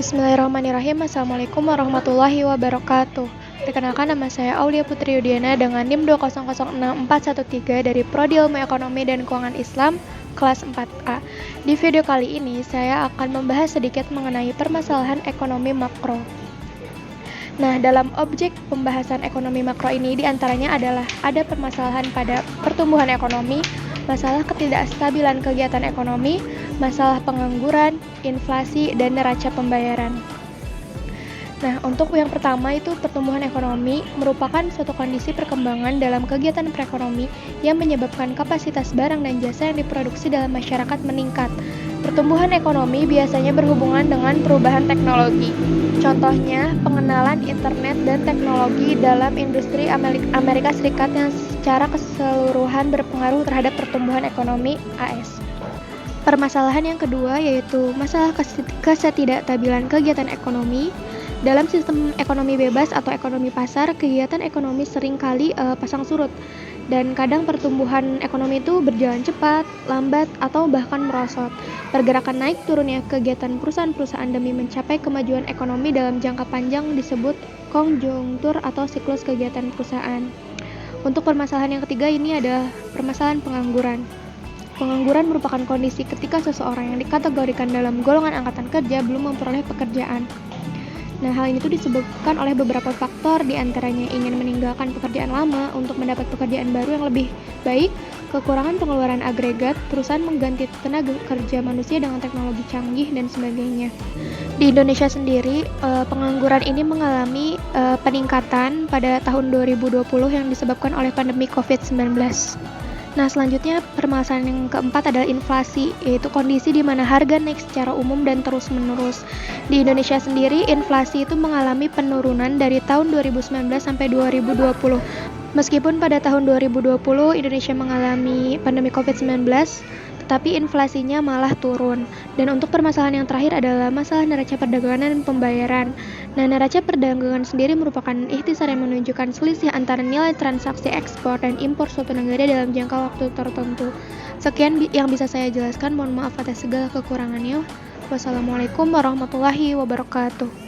Bismillahirrahmanirrahim. Assalamualaikum warahmatullahi wabarakatuh. Perkenalkan, nama saya Aulia Putri Yudiana dengan NIM 2006413 dari Prodi Ilmu Ekonomi dan Keuangan Islam kelas 4A. Di video kali ini saya akan membahas sedikit mengenai permasalahan ekonomi makro. Nah, dalam objek pembahasan ekonomi makro ini diantaranya adalah ada permasalahan pada pertumbuhan ekonomi, masalah ketidakstabilan kegiatan ekonomi, masalah pengangguran, inflasi, dan neraca pembayaran. Nah, untuk yang pertama itu pertumbuhan ekonomi merupakan suatu kondisi perkembangan dalam kegiatan perekonomi yang menyebabkan kapasitas barang dan jasa yang diproduksi dalam masyarakat meningkat. Pertumbuhan ekonomi biasanya berhubungan dengan perubahan teknologi. Contohnya, pengenalan internet dan teknologi dalam industri Amerika Serikat yang secara keseluruhan berpengaruh terhadap pertumbuhan ekonomi AS. Permasalahan yang kedua yaitu masalah ketidakstabilan kegiatan ekonomi. Dalam sistem ekonomi bebas atau ekonomi pasar, kegiatan ekonomi seringkali pasang surut, dan kadang pertumbuhan ekonomi itu berjalan cepat, lambat, atau bahkan merosot. Pergerakan naik turunnya kegiatan perusahaan-perusahaan demi mencapai kemajuan ekonomi dalam jangka panjang disebut konjunktur atau siklus kegiatan perusahaan. Untuk permasalahan yang ketiga ini ada permasalahan pengangguran. Pengangguran merupakan kondisi ketika seseorang yang dikategorikan dalam golongan angkatan kerja belum memperoleh pekerjaan. Nah, hal ini tuh disebabkan oleh beberapa faktor, diantaranya ingin meninggalkan pekerjaan lama untuk mendapat pekerjaan baru yang lebih baik, kekurangan pengeluaran agregat, perusahaan mengganti tenaga kerja manusia dengan teknologi canggih, dan sebagainya. Di Indonesia sendiri, pengangguran ini mengalami peningkatan pada tahun 2020 yang disebabkan oleh pandemi COVID-19. Nah, selanjutnya permasalahan yang keempat adalah inflasi, yaitu kondisi di mana harga naik secara umum dan terus-menerus. Di Indonesia sendiri, inflasi itu mengalami penurunan dari tahun 2019 sampai 2020. Meskipun pada tahun 2020 Indonesia mengalami pandemi COVID-19, tetapi inflasinya malah turun. Dan untuk permasalahan yang terakhir adalah masalah neraca perdagangan dan pembayaran. Nah, neraca perdagangan sendiri merupakan ikhtisar yang menunjukkan selisih antara nilai transaksi ekspor dan impor suatu negara dalam jangka waktu tertentu. Sekian yang bisa saya jelaskan, mohon maaf atas segala kekurangannya. Wassalamualaikum warahmatullahi wabarakatuh.